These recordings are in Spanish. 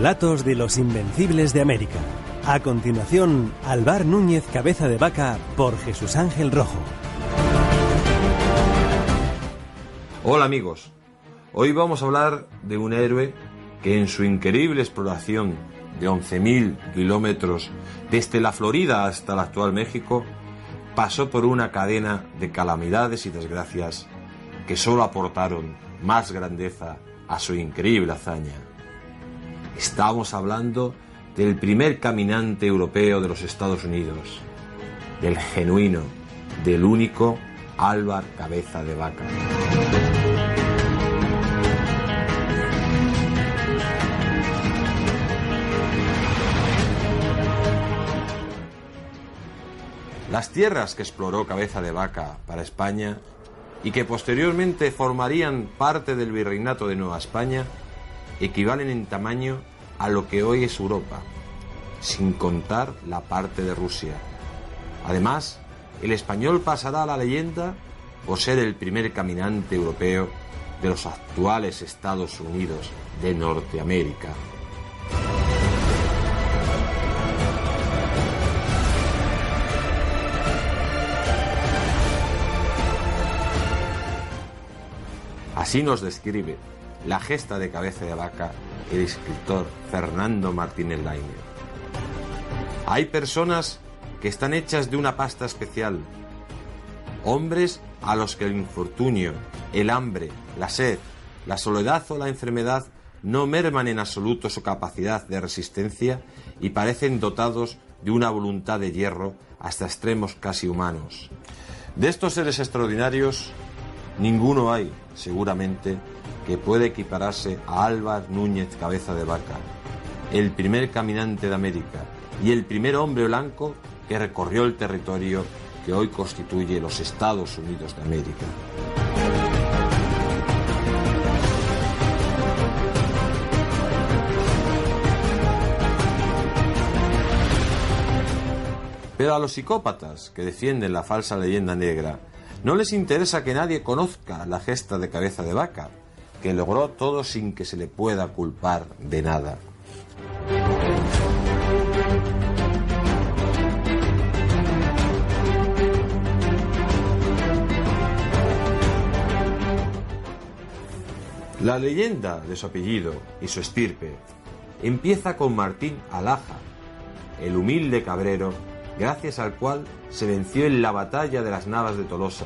Relatos de los Invencibles de América. A continuación, Álvar Núñez Cabeza de Vaca por Jesús Ángel Rojo. Hola amigos, hoy vamos a hablar de un héroe que en su increíble exploración de 11.000 kilómetros desde la Florida hasta el actual México, pasó por una cadena de calamidades y desgracias que solo aportaron más grandeza a su increíble hazaña. Estamos hablando del primer caminante europeo de los Estados Unidos, del genuino, del único Álvar Cabeza de Vaca. Las tierras que exploró Cabeza de Vaca para España y que posteriormente formarían parte del Virreinato de Nueva España equivalen en tamaño a lo que hoy es Europa, sin contar la parte de Rusia. Además, el español pasará a la leyenda por ser el primer caminante europeo de los actuales Estados Unidos de Norteamérica. Así nos describe la gesta de Cabeza de Vaca el escritor Fernando Martínez Lainez. Hay personas que están hechas de una pasta especial, hombres a los que el infortunio, el hambre, la sed, la soledad o la enfermedad no merman en absoluto su capacidad de resistencia y parecen dotados de una voluntad de hierro hasta extremos casi humanos. De estos seres extraordinarios, ninguno hay, seguramente, que pueda equipararse a Álvar Núñez Cabeza de Vaca, el primer caminante de América y el primer hombre blanco que recorrió el territorio que hoy constituye los Estados Unidos de América. Pero a los psicópatas que defienden la falsa leyenda negra no les interesa que nadie conozca la gesta de Cabeza de Vaca, que logró todo sin que se le pueda culpar de nada. La leyenda de su apellido y su estirpe empieza con Martín Alhaja, el humilde cabrero gracias al cual se venció en la batalla de las Navas de Tolosa.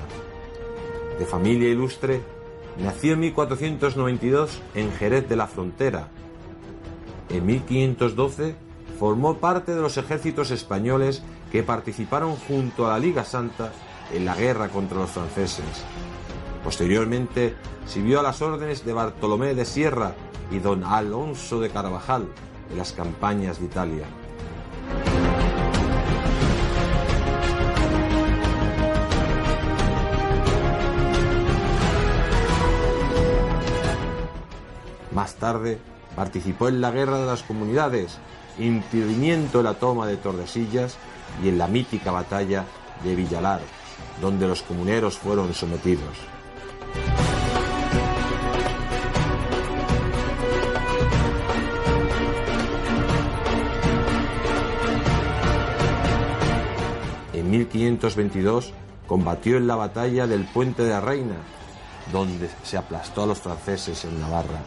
De familia ilustre, nació en 1492 en Jerez de la Frontera. En 1512 formó parte de los ejércitos españoles que participaron junto a la Liga Santa en la guerra contra los franceses. Posteriormente sirvió a las órdenes de Bartolomé de Sierra y don Alonso de Carvajal en las campañas de Italia. Más tarde participó en la Guerra de las Comunidades, interviniendo en la toma de Tordesillas y en la mítica batalla de Villalar, donde los comuneros fueron sometidos. En 1522 combatió en la batalla del Puente de la Reina, donde se aplastó a los franceses en Navarra.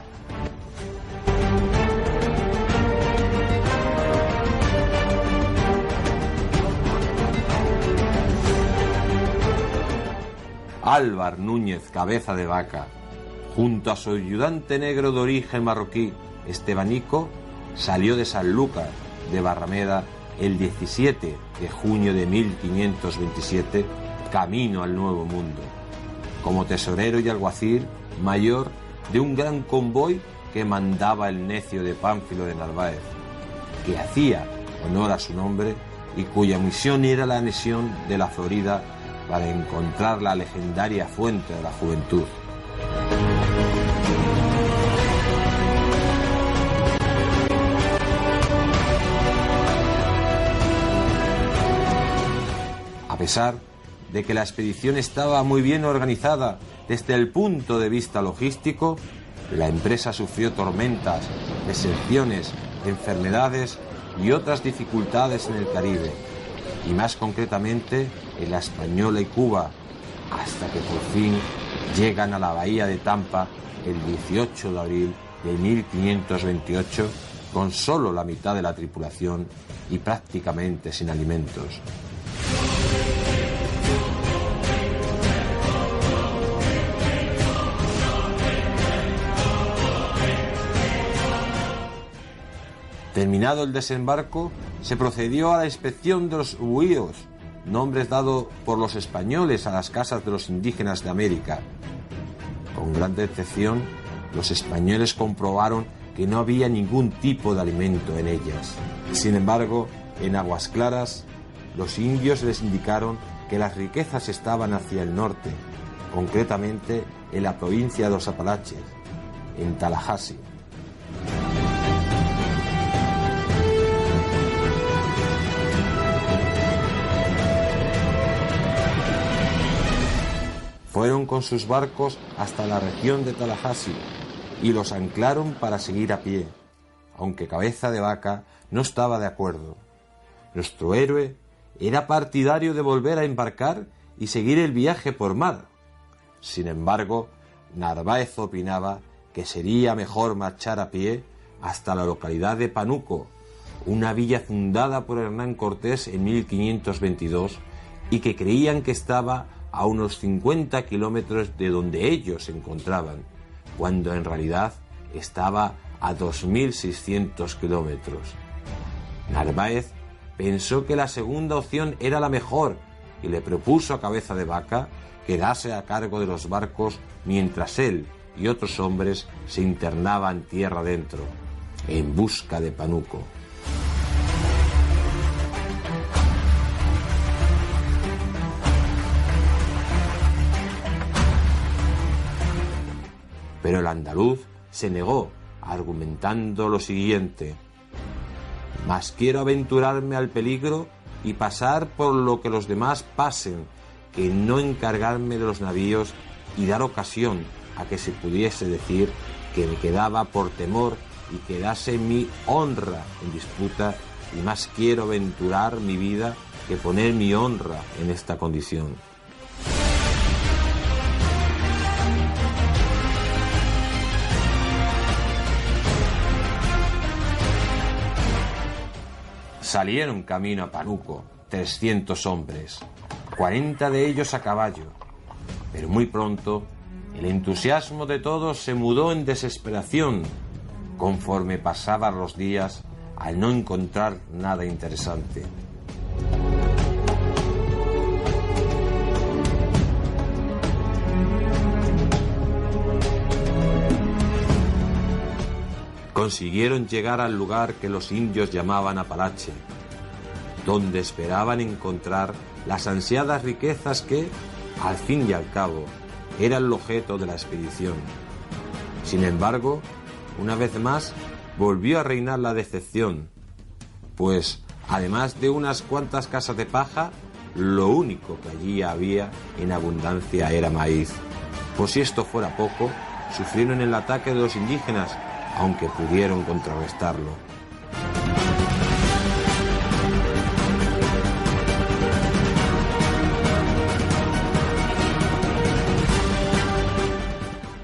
Álvar Núñez Cabeza de Vaca, junto a su ayudante negro de origen marroquí, Estebanico, salió de Sanlúcar de Barrameda el 17 de junio de 1527, camino al Nuevo Mundo, como tesorero y alguacil mayor de un gran convoy que mandaba el necio de Pánfilo de Narváez, que hacía honor a su nombre y cuya misión era la anexión de la Florida para encontrar la legendaria fuente de la juventud. A pesar de que la expedición estaba muy bien organizada desde el punto de vista logístico, la empresa sufrió tormentas, deserciones enfermedades y otras dificultades en el Caribe, y más concretamente en La Española y Cuba, hasta que por fin llegan a la bahía de Tampa el 18 de abril de 1528 con solo la mitad de la tripulación y prácticamente sin alimentos. Terminado el desembarco, se procedió a la inspección de los huíos, nombres dados por los españoles a las casas de los indígenas de América. Con gran decepción, los españoles comprobaron que no había ningún tipo de alimento en ellas. Sin embargo, en Aguas Claras, los indios les indicaron que las riquezas estaban hacia el norte, concretamente en la provincia de los Apalaches, en Tallahassee. Fueron con sus barcos hasta la región de Tallahassee y los anclaron para seguir a pie, aunque Cabeza de Vaca no estaba de acuerdo. Nuestro héroe era partidario de volver a embarcar y seguir el viaje por mar. Sin embargo, Narváez opinaba que sería mejor marchar a pie hasta la localidad de Panuco, una villa fundada por Hernán Cortés en 1522 y que creían que estaba a unos 50 kilómetros de donde ellos se encontraban, cuando en realidad estaba a 2.600 kilómetros. Narváez pensó que la segunda opción era la mejor y le propuso a Cabeza de Vaca quedarse a cargo de los barcos mientras él y otros hombres se internaban tierra adentro, en busca de Panuco. Pero el andaluz se negó, argumentando lo siguiente: «Mas quiero aventurarme al peligro y pasar por lo que los demás pasen, que no encargarme de los navíos y dar ocasión a que se pudiese decir que me quedaba por temor y quedase mi honra en disputa, y más quiero aventurar mi vida que poner mi honra en esta condición». Salieron camino a Panuco 300 hombres, 40 de ellos a caballo, pero muy pronto el entusiasmo de todos se mudó en desesperación conforme pasaban los días al no encontrar nada interesante. Consiguieron llegar al lugar que los indios llamaban Apalache, donde esperaban encontrar las ansiadas riquezas que, al fin y al cabo, eran el objeto de la expedición. Sin embargo, una vez más, volvió a reinar la decepción, pues, además de unas cuantas casas de paja, lo único que allí había en abundancia era maíz. Por si esto fuera poco, sufrieron el ataque de los indígenas, aunque pudieron contrarrestarlo.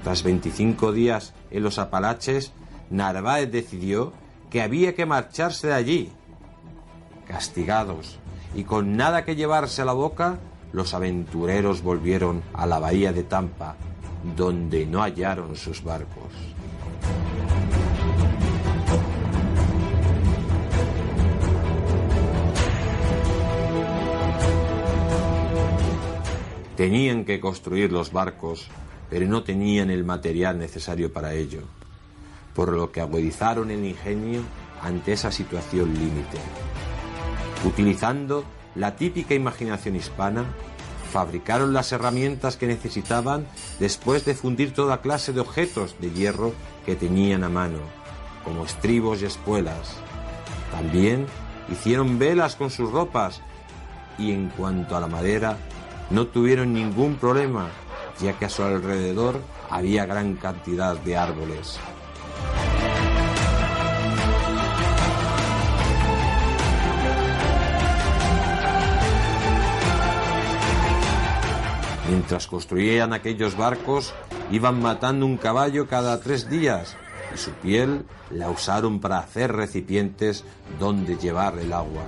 Tras 25 días en los Apalaches, Narváez decidió que había que marcharse de allí. Castigados y con nada que llevarse a la boca, los aventureros volvieron a la bahía de Tampa, donde no hallaron sus barcos. Tenían que construir los barcos, pero no tenían el material necesario para ello, por lo que agudizaron el ingenio ante esa situación límite. Utilizando la típica imaginación hispana, fabricaron las herramientas que necesitaban después de fundir toda clase de objetos de hierro que tenían a mano, como estribos y espuelas. También hicieron velas con sus ropas y, en cuanto a la madera, no tuvieron ningún problema, ya que a su alrededor había gran cantidad de árboles. Mientras construían aquellos barcos, iban matando un caballo cada 3 días y su piel la usaron para hacer recipientes donde llevar el agua.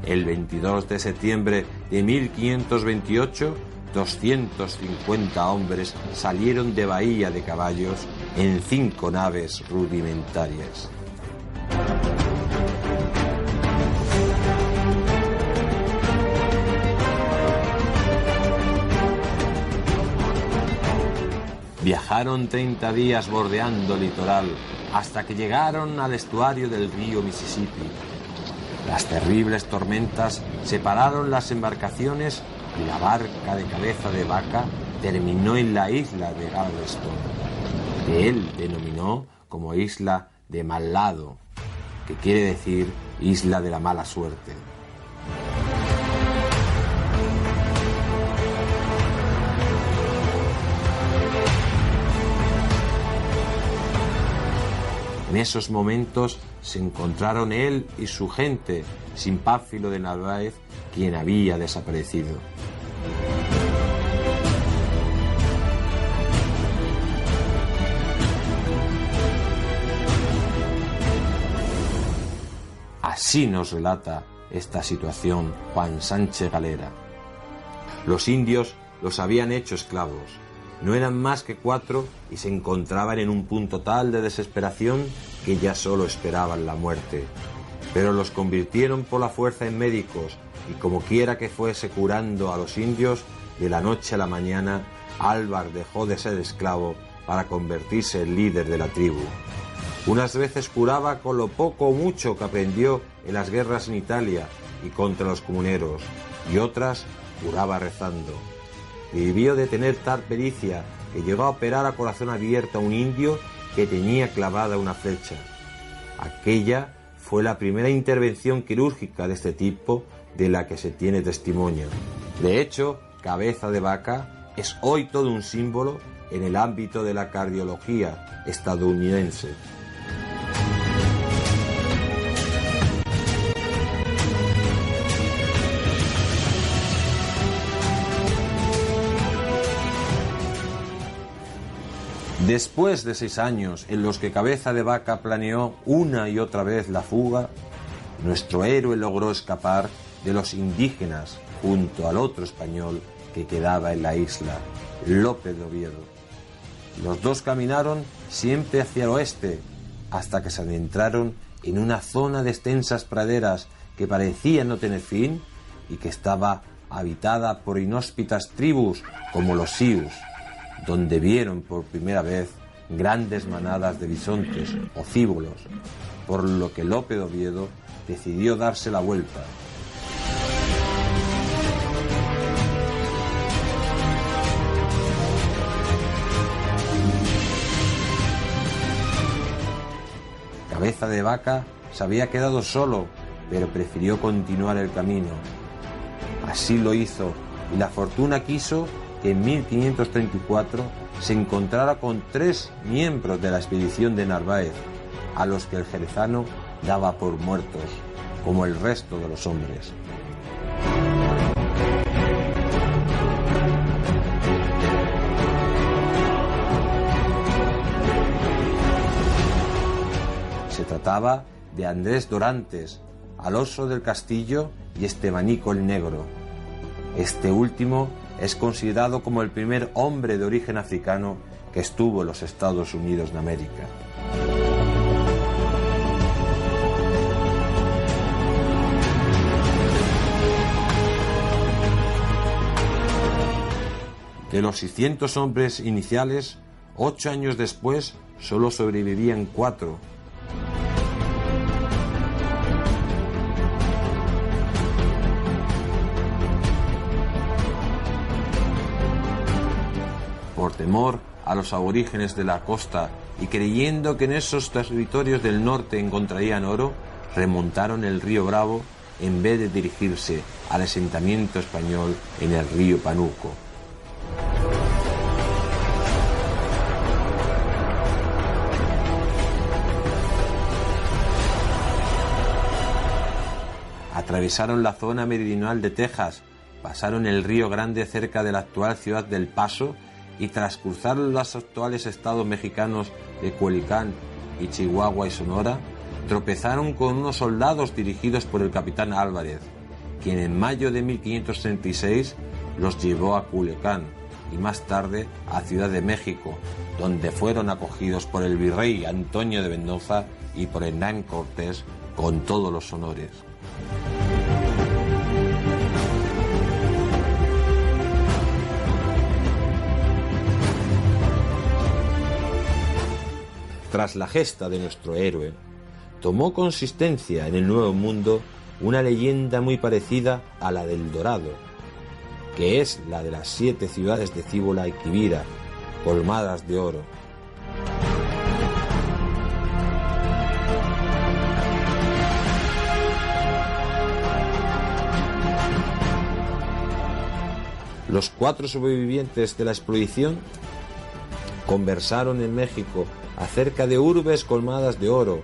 El 22 de septiembre de 1528, 250 hombres salieron de Bahía de Caballos en 5 naves rudimentarias. Viajaron 30 días bordeando el litoral hasta que llegaron al estuario del río Mississippi. Las terribles tormentas separaron las embarcaciones y la barca de Cabeza de Vaca terminó en la isla de Galveston, que él denominó como Isla de Mal Lado, que quiere decir Isla de la Mala Suerte. En esos momentos se encontraron él y su gente sin Pánfilo de Narváez, quien había desaparecido. Así nos relata esta situación Juan Sánchez Galera. Los indios los habían hecho esclavos. No eran más que 4 y se encontraban en un punto tal de desesperación que ya solo esperaban la muerte. Pero los convirtieron por la fuerza en médicos y como quiera que fuese curando a los indios, de la noche a la mañana, Álvar dejó de ser esclavo para convertirse en líder de la tribu. Unas veces curaba con lo poco o mucho que aprendió en las guerras en Italia y contra los comuneros, y otras curaba rezando. Vivió de tener tal pericia que llegó a operar a corazón abierto a un indio que tenía clavada una flecha. Aquella fue la primera intervención quirúrgica de este tipo de la que se tiene testimonio. De hecho, Cabeza de Vaca es hoy todo un símbolo en el ámbito de la cardiología estadounidense. Después de 6 años en los que Cabeza de Vaca planeó una y otra vez la fuga, nuestro héroe logró escapar de los indígenas junto al otro español que quedaba en la isla, Lope de Oviedo. Los dos caminaron siempre hacia el oeste hasta que se adentraron en una zona de extensas praderas que parecían no tener fin y que estaba habitada por inhóspitas tribus como los Sioux, donde vieron por primera vez grandes manadas de bisontes o cíbolos, por lo que Lope de Oviedo decidió darse la vuelta. Cabeza de Vaca se había quedado solo, pero prefirió continuar el camino. Así lo hizo, y la fortuna quiso que en 1534 se encontrara con 3 miembros de la expedición de Narváez, a los que el jerezano daba por muertos, como el resto de los hombres. Se trataba de Andrés Dorantes, Alonso del Castillo y Estebanico el Negro. Este último es considerado como el primer hombre de origen africano que estuvo en los Estados Unidos de América. De los 600 hombres iniciales, 8 años después solo sobrevivían 4. Por temor a los aborígenes de la costa y creyendo que en esos territorios del norte encontrarían oro, remontaron el río Bravo en vez de dirigirse al asentamiento español en el río Panuco. Atravesaron la zona meridional de Texas pasaron el Río Grande cerca de la actual ciudad del Paso y tras cruzar los actuales estados mexicanos de Culiacán y Chihuahua y Sonora, tropezaron con unos soldados dirigidos por el capitán Álvarez, quien en mayo de 1536 los llevó a Culiacán y más tarde a Ciudad de México, donde fueron acogidos por el virrey Antonio de Mendoza y por Hernán Cortés con todos los honores. Tras la gesta de nuestro héroe, tomó consistencia en el Nuevo Mundo una leyenda muy parecida a la del Dorado, que es la de las 7 ciudades de Cíbola y Quivira, colmadas de oro. Los 4 sobrevivientes de la expedición conversaron en México acerca de urbes colmadas de oro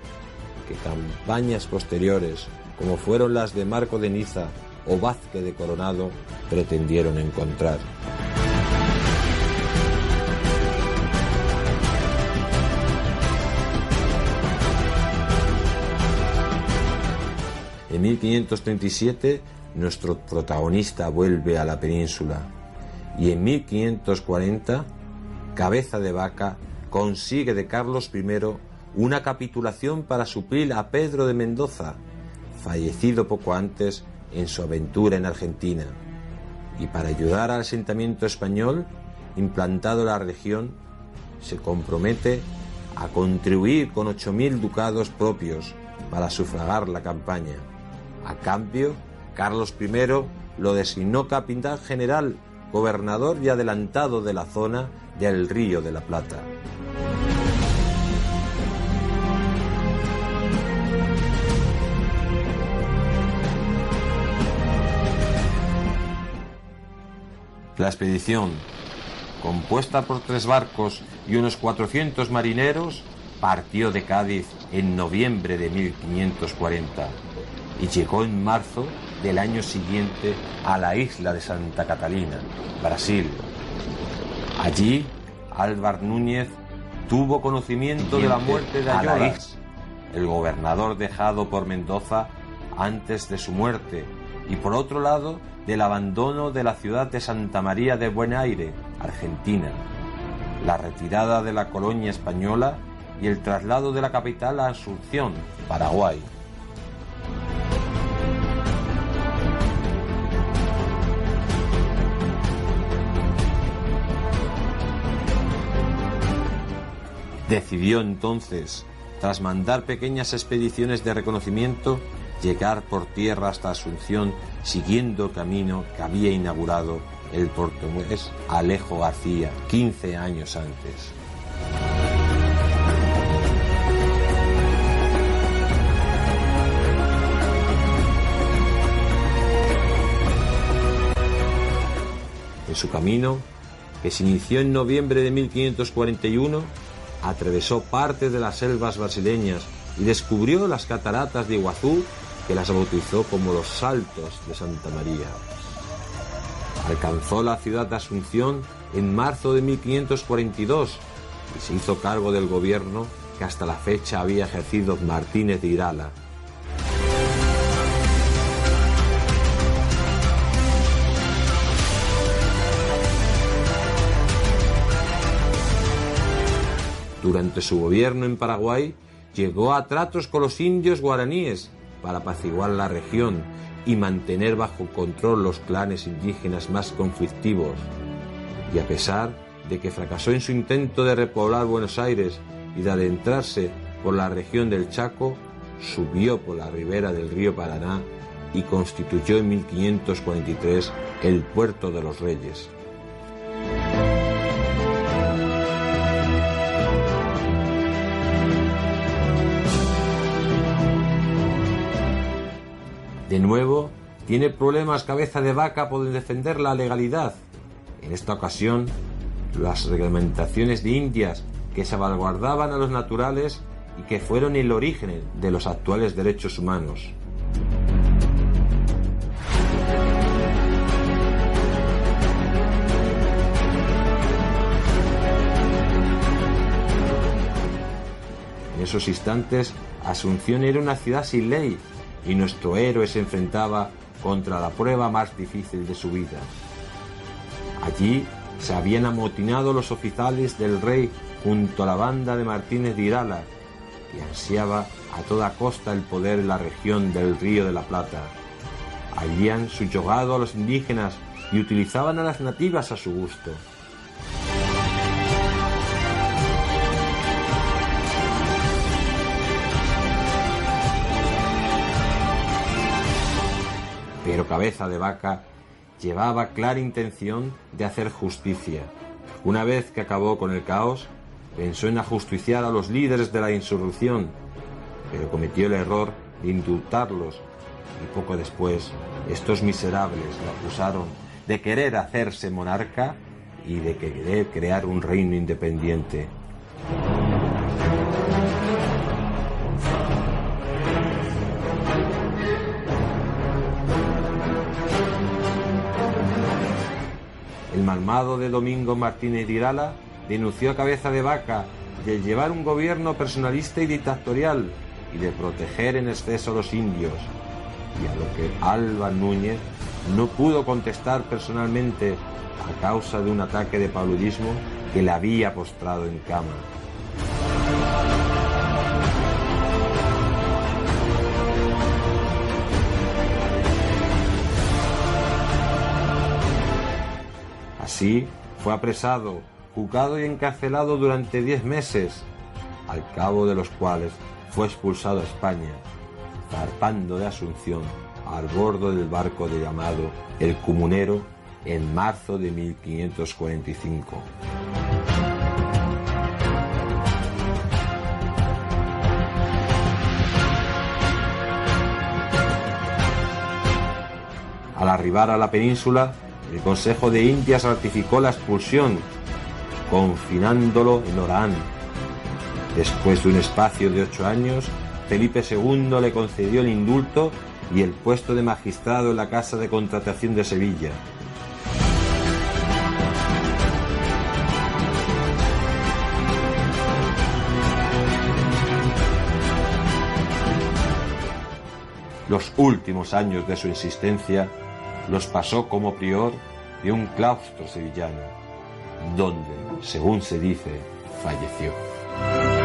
que campañas posteriores, como fueron las de Marco de Niza o Vázquez de Coronado, pretendieron encontrar. En 1537 nuestro protagonista vuelve a la península y en 1540 Cabeza de Vaca consigue de Carlos I una capitulación para suplir a Pedro de Mendoza, fallecido poco antes en su aventura en Argentina, y para ayudar al asentamiento español implantado en la región se compromete a contribuir con 8.000 ducados propios para sufragar la campaña. A cambio, Carlos I lo designó capitán general, gobernador y adelantado de la zona del Río de la Plata. La expedición, compuesta por 3 barcos y unos 400 marineros, partió de Cádiz en noviembre de 1540 y llegó en marzo del año siguiente a la isla de Santa Catalina, Brasil. Allí, Álvar Núñez tuvo conocimiento de la muerte de Ayolas, el gobernador dejado por Mendoza antes de su muerte, y por otro lado, del abandono de la ciudad de Santa María de Buen Aire, Argentina, la retirada de la colonia española y el traslado de la capital a Asunción, Paraguay. Decidió entonces, tras mandar pequeñas expediciones de reconocimiento, llegar por tierra hasta Asunción, siguiendo el camino que había inaugurado el portugués Alejo García 15 años antes. En su camino, que se inició en noviembre de 1541, atravesó parte de las selvas brasileñas y descubrió las cataratas de Iguazú, que las bautizó como los Saltos de Santa María. Alcanzó la ciudad de Asunción en marzo de 1542 y se hizo cargo del gobierno que hasta la fecha había ejercido Martínez de Irala. Durante su gobierno en Paraguay, llegó a tratos con los indios guaraníes para apaciguar la región y mantener bajo control los clanes indígenas más conflictivos. Y a pesar de que fracasó en su intento de repoblar Buenos Aires y de adentrarse por la región del Chaco, subió por la ribera del río Paraná y constituyó en 1543 el Puerto de los Reyes. De nuevo, tiene problemas Cabeza de Vaca por defender la legalidad. En esta ocasión, las reglamentaciones de Indias que salvaguardaban a los naturales y que fueron el origen de los actuales derechos humanos. En esos instantes, Asunción era una ciudad sin ley y nuestro héroe se enfrentaba contra la prueba más difícil de su vida. Allí se habían amotinado los oficiales del rey junto a la banda de Martínez de Irala, que ansiaba a toda costa el poder en la región del Río de la Plata. Habían subyugado a los indígenas y utilizaban a las nativas a su gusto. Pero Cabeza de Vaca llevaba clara intención de hacer justicia. Una vez que acabó con el caos, pensó en ajusticiar a los líderes de la insurrección, pero cometió el error de indultarlos y poco después estos miserables lo acusaron de querer hacerse monarca y de querer crear un reino independiente. El malvado de Domingo Martínez de Irala denunció a Cabeza de Vaca de llevar un gobierno personalista y dictatorial y de proteger en exceso a los indios, y a lo que Álvar Núñez no pudo contestar personalmente a causa de un ataque de paludismo que le había postrado en cama. Así fue apresado, juzgado y encarcelado durante 10 meses, al cabo de los cuales fue expulsado a España, zarpando de Asunción al bordo del barco llamado El Comunero en marzo de 1545. Al arribar a la península, el Consejo de Indias ratificó la expulsión, confinándolo en Orán. Después de un espacio de 8 años, Felipe II le concedió el indulto y el puesto de magistrado en la Casa de Contratación de Sevilla. Los últimos años de su existencia los pasó como prior de un claustro sevillano, donde, según se dice, falleció.